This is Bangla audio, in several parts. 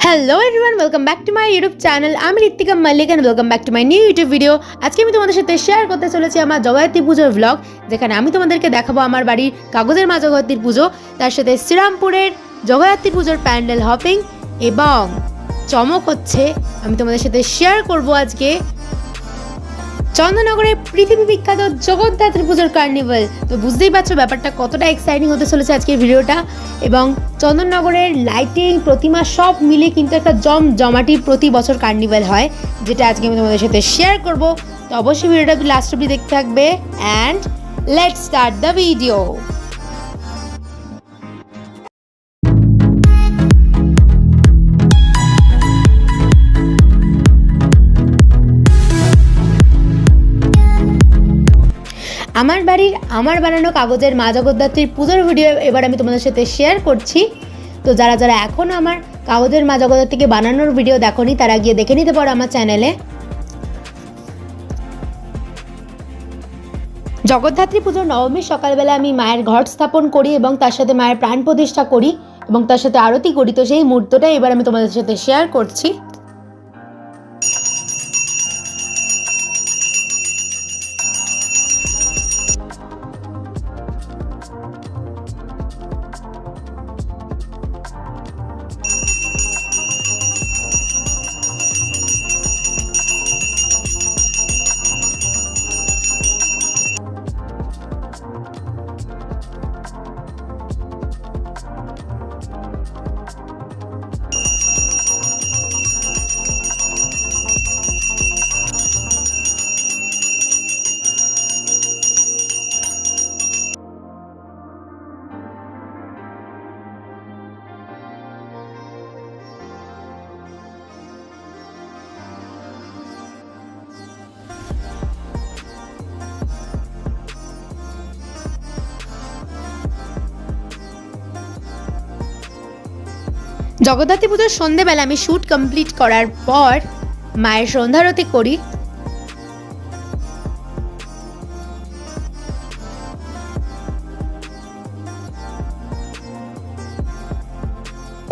Hello everyone, welcome back to my YouTube channel. আমি Ritwika Mallick and welcome back to my new YouTube video. আজকে আমি তোমাদের সাথে শেয়ার করতে চলেছি আমার জগদ্ধাত্রী পুজোর ব্লগ, যেখানে আমি তোমাদেরকে দেখাবো আমার বাড়ির কাগজের মা জগদ্ধাত্রীর পুজো, তার সাথে শ্রীরামপুরের জগদ্ধাত্রী পুজোর প্যান্ডেল হপিং এবং চমক হচ্ছে আমি তোমাদের সাথে শেয়ার করব আজকে চন্দননগরের পৃথিবী বিখ্যাত জগদ্ধাত্রী পুজোর কার্নিভাল। তো বুঝতেই পারছো ব্যাপারটা কতটা এক্সাইটিং হতে চলেছে আজকের ভিডিওটা। এবং চন্দননগরের লাইটিং প্রতিমা সব মিলে কিন্তু একটা জমজমাটি প্রতি বছর কার্নিভাল হয়, যেটা আজকে আমি তোমাদের সাথে শেয়ার করব। তো অবশ্যই ভিডিওটা লাস্ট অবধি দেখতে থাকবে and let's start the video. আমার বাড়ির আমার বানানো কাগজের মা জগদ্ধাত্রীর পুজোর ভিডিও এবার আমি তোমাদের সাথে শেয়ার করছি। তো যারা যারা এখনও আমার কাগজের মা জগদ্ধাত্রীকে বানানোর ভিডিও দেখোনি, তারা গিয়ে দেখে নিতে পারো আমার চ্যানেলে। জগদ্ধাত্রী পুজোর নবমীর সকালবেলা আমি মায়ের ঘট স্থাপন করি এবং তার সাথে মায়ের প্রাণ প্রতিষ্ঠা করি এবং তার সাথে আরতি করি। তো সেই মুহূর্তটা এবার আমি তোমাদের সাথে শেয়ার করছি। জগদ্ধাত্রী পুজোর সন্ধ্যেবেলা আমি শ্যুট কমপ্লিট করার পর মায়ের সন্ধ্যারতি করি।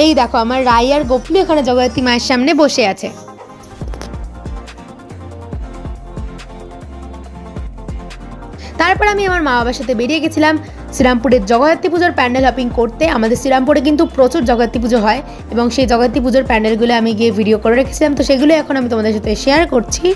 এই দেখো আমার রাই আর গোপলু এখানে জগদ্ধাত্রী মায়ের সামনে বসে আছে। তারপর আমি আমার মা বাবার সাথে বেরিয়ে গেছিলাম শ্রীরামপুরের জগদ্ধাত্রী পুজোর প্যান্ডেল হপিং করতে। আমাদের শ্রীরামপুরে কিন্তু প্রচুর জগদ্ধাত্রী পুজো হয় এবং সেই জগদ্ধাত্রী পুজোর প্যান্ডেলগুলো আমি গিয়ে ভিডিও করে রেখেছিলাম। তো সেগুলো এখন আমি তোমাদের সাথে শেয়ার করছি।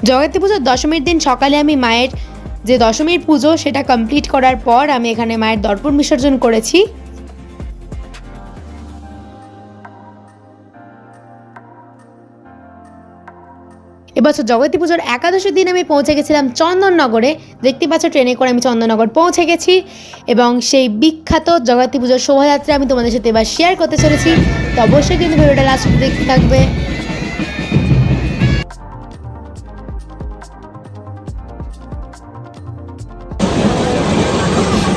জগদ্ধাত্রী পুজোর দশমীর দিন সকালে আমি মায়ের যে দশমীর পুজো সেটা কমপ্লিট করার পর আমি এখানে মায়ের দর্পণ বিসর্জন করেছি। এবছর জগদ্ধাত্রী পুজোর একাদশীর দিন আমি পৌঁছে গেছিলাম চন্দননগরে। দেখতে পাচ্ছ ট্রেনে করে আমি চন্দননগর পৌঁছে গেছি এবং সেই বিখ্যাত জগদ্ধাত্রী পুজোর শোভাযাত্রা আমি তোমাদের সাথে এবার শেয়ার করতে চলেছি। তো অবশ্যই কিন্তু ভিডিওটা লাস্ট অবধি দেখতে থাকবে।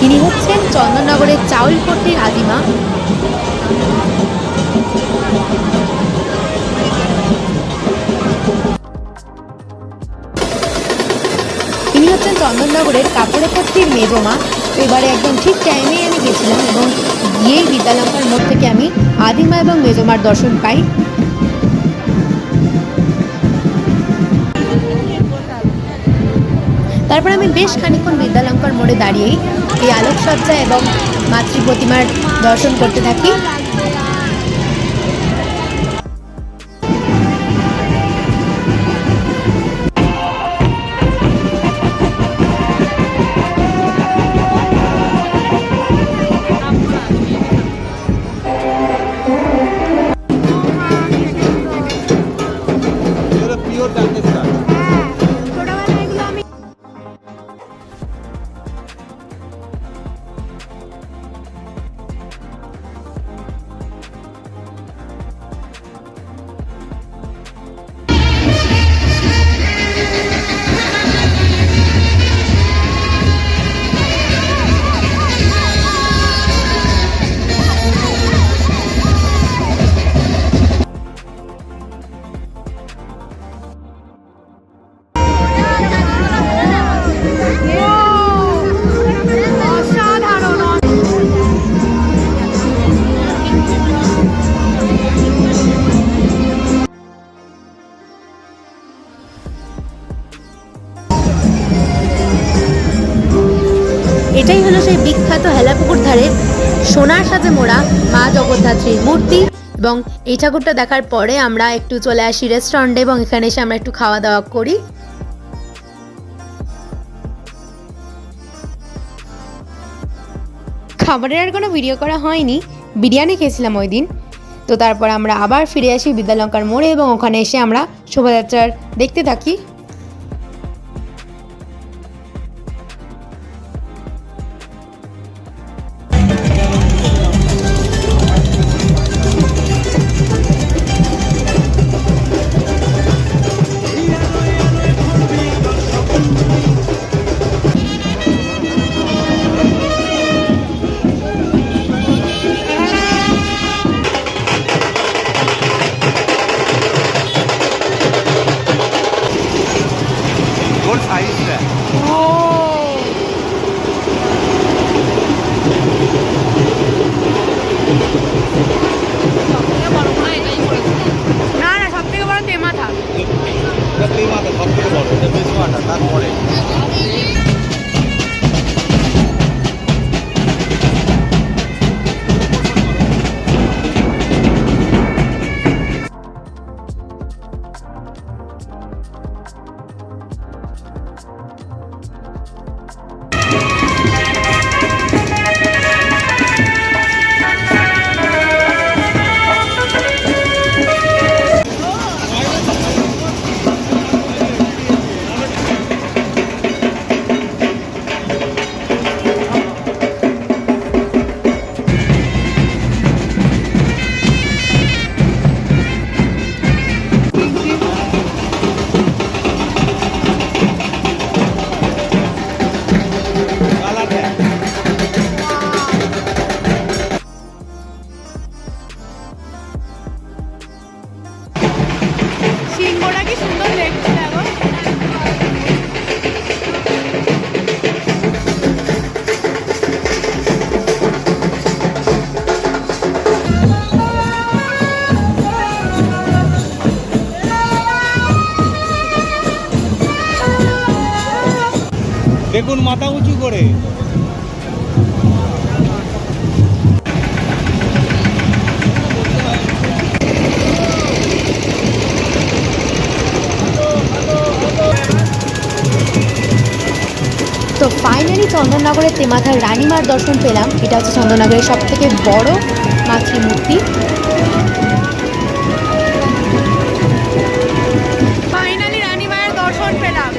ইনি হচ্ছেন চন্দননগরের চাউলপট্টির আদিমা। ইনি হচ্ছেন চন্দননগরের কাপড়েপট্টির মেজমা। তো এবারে একদম ঠিক টাইমেই আমি গেছিলাম এবং গিয়েই বিদ্যালঙ্কার মোড় থেকে আমি আদিমা এবং মেজমার দর্শন পাই। তারপর আমি বেশ খানিকক্ষণ বিদ্যালঙ্কার মোড়ে দাঁড়িয়েই এই আলোকসজ্জা এবং মাতৃ প্রতিমার দর্শন করতে থাকি। এটাই হলো সেই বিখ্যাত হেলাপুকুর ধারে সোনার সাজে মোড়া মা জগদ্ধাত্রীর মূর্তি। এবং এই ঠাকুরটা দেখার পরে আমরা একটু চলে আসি রেস্টুরেন্টে এবং এখানে এসে আমরা একটু খাওয়া দাওয়া করি। খাবারের আর কোনো ভিডিও করা হয়নি, বিরিয়ানি খেয়েছিলাম ওই দিন। তো তারপর আমরা আবার ফিরে আসি বিদ্যালঙ্কার মোড়ে এবং ওখানে এসে আমরা শোভাযাত্রার দেখতে থাকি। দেখুন মাথা উঁচু করে। তো ফাইনালি চন্দননগরের তেমাথার রানীমার দর্শন পেলাম। এটা হচ্ছে চন্দননগরের সবথেকে বড় মাতৃমূর্তি। ফাইনালি রানীমার দর্শন পেলাম।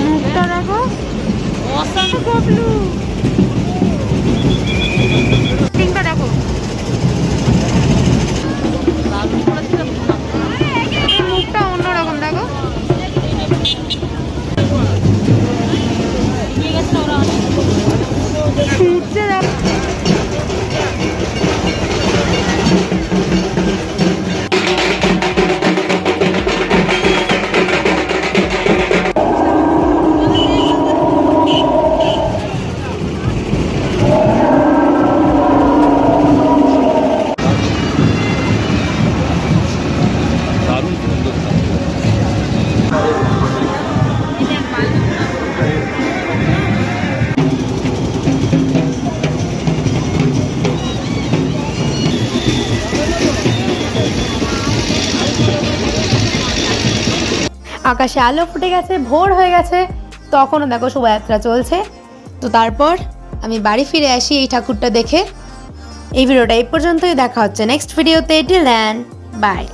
মুখটা দেখো, বাবলু পিঙ্কটা দেখো, মুখটা অন্যরকম দেখো। ছুটছে দেখো। দারুণ সুন্দর। আকাশে আলো ফুটে গেছে, ভোর হয়ে গেছে, তখনও দেখো শোভাযাত্রা চলছে। তো তারপর আমি বাড়ি ফিরে আসি এই ঠাকুরটা দেখে। এই ভিডিওটা এই পর্যন্তই, দেখা হচ্ছে নেক্সট ভিডিওতে। Till then by.